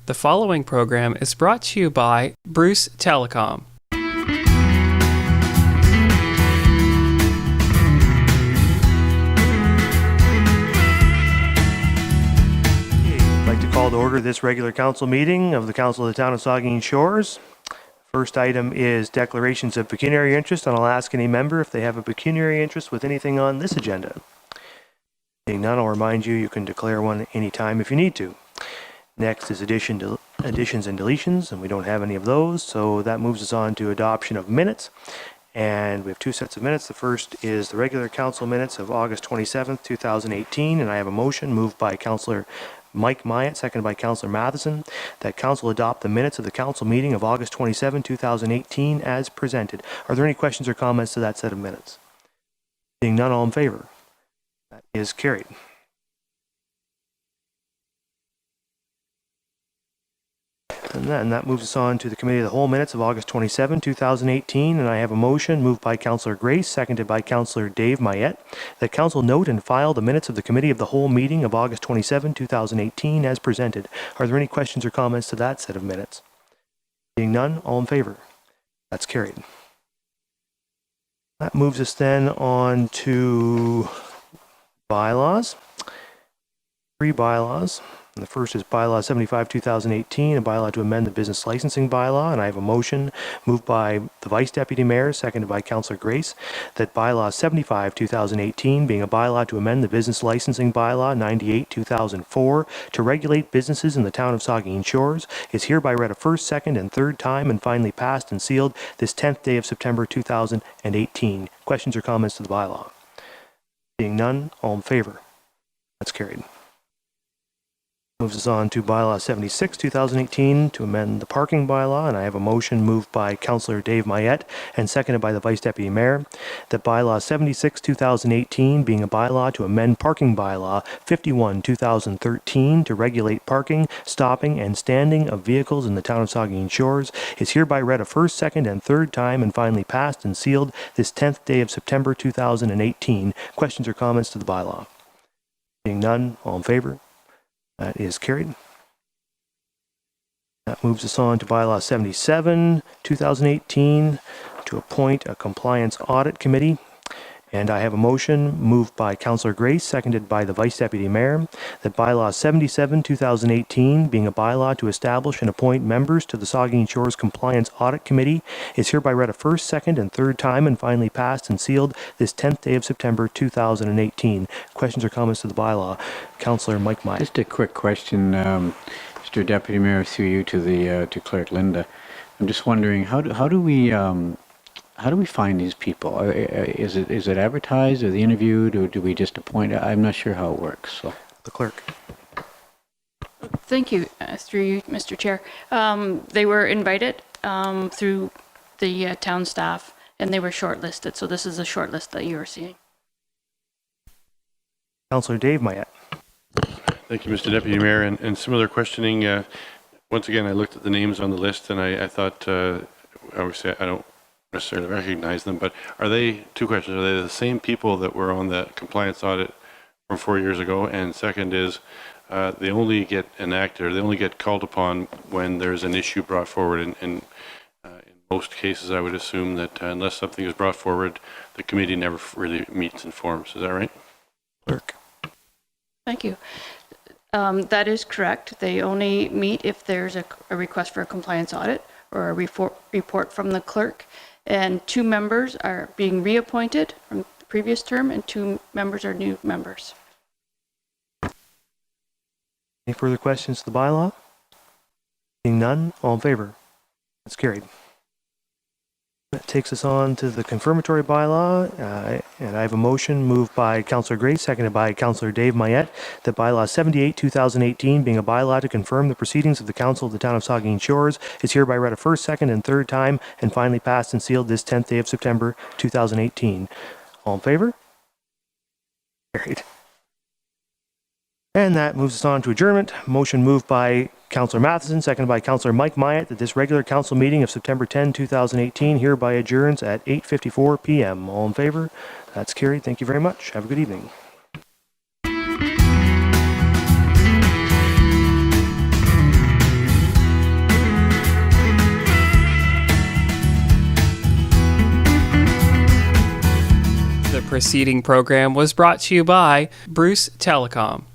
The following program is brought to you by Bruce Telecom. I'd like to call to order this regular council meeting of the Council of the Town of Saugeen Shores. First item is declarations of pecuniary interest, and I'll ask any member if they have a pecuniary interest with anything on this agenda. Seeing none, I'll remind you, you can declare one anytime if you need to. Next is additions and deletions, and we don't have any of those, so that moves us on to adoption of minutes. And we have two sets of minutes. The first is the regular council minutes of August 27th, 2018, and I have a motion moved by Councillor Mike Myatt, seconded by Councillor Matheson, that council adopt the minutes of the council meeting of August 27, 2018 as presented. Are there any questions or comments to that set of minutes? Seeing none, all in favor? That is carried. And then that moves us on to the Committee of the Whole minutes of August 27, 2018, and I have a motion moved by Councillor Grace, seconded by Councillor Dave Mayette, that council note and file the minutes of the Committee of the Whole meeting of August 27, 2018 as presented. Are there any questions or comments to that set of minutes? Seeing none, all in favor? That's carried. That moves us then on to bylaws. 3 bylaws. And the first is Bylaw 75, 2018, a bylaw to amend the business licensing bylaw, and I have a motion moved by the Vice Deputy Mayor, seconded by Councillor Grace, that Bylaw 75, 2018, being a bylaw to amend the business licensing bylaw 98, 2004, to regulate businesses in the town of Saugeen Shores, is hereby read a first, second, and third time and finally passed and sealed this 10th day of September 2018. Questions or comments to the bylaw? Seeing none, all in favor? That's carried. Moves us on to Bylaw 76, 2018, to amend the parking bylaw, and I have a motion moved by Councillor Dave Mayette and seconded by the Vice Deputy Mayor, that Bylaw 76, 2018, being a bylaw to amend parking bylaw 51, 2013, to regulate parking, stopping, and standing of vehicles in the town of Saugeen Shores, is hereby read a first, second, and third time and finally passed and sealed this 10th day of September 2018. Questions or comments to the bylaw? Seeing none, all in favor? That is carried. That moves us on to Bylaw 77, 2018, to appoint a compliance audit committee. And I have a motion moved by Councillor Grace, seconded by the Vice Deputy Mayor, that Bylaw 77, 2018, being a bylaw to establish and appoint members to the Saugeen Shores Compliance Audit Committee, is hereby read a first, second, and third time and finally passed and sealed this 10th day of September 2018. Questions or comments to the bylaw? Councillor Mike Myatt. Just a quick question, Mr. Deputy Mayor, through you to Clerk Linda. I'm just wondering, how do we find these people? Is it advertised, or the interviewed, or do we just appoint? I'm not sure how it works. So The clerk. Thank you, through you, Mr. Chair. They were invited through the town staff, and they were shortlisted. So this is a shortlist that you are seeing. Councillor Dave Mayette. Thank you, Mr. Deputy Mayor. And similar questioning. Once again, I looked at the names on the list, and I thought, obviously, I don't necessarily recognize them, but are they, two questions, are they the same people that were on the compliance audit from 4 years ago? And second is, they only get enacted, or they only get called upon when there's an issue brought forward. In most cases, I would assume that unless something is brought forward, the committee never really meets and forms. Is that right? Clerk. Thank you. That is correct. They only meet if there's a request for a compliance audit or a report from the clerk. And 2 members are being reappointed from the previous term, and 2 members are new members. Any further questions to the bylaw? Seeing none, all in favor? That's carried. That takes us on to the confirmatory bylaw, and I have a motion moved by Councillor Grace, seconded by Councillor Dave Mayette, that Bylaw 78, 2018, being a bylaw to confirm the proceedings of the Council of the Town of Saugeen Shores, is hereby read a first, second, and third time and finally passed and sealed this 10th day of September 2018. All in favor? Carried. And that moves us on to adjournment. Motion moved by Councillor Matheson, seconded by Councillor Mike Myatt, that this regular council meeting of September 10, 2018 hereby adjourns at 8:54 p.m. All in favor? That's carried. Thank you very much. Have a good evening. preceding program was brought to you by Bruce Telecom.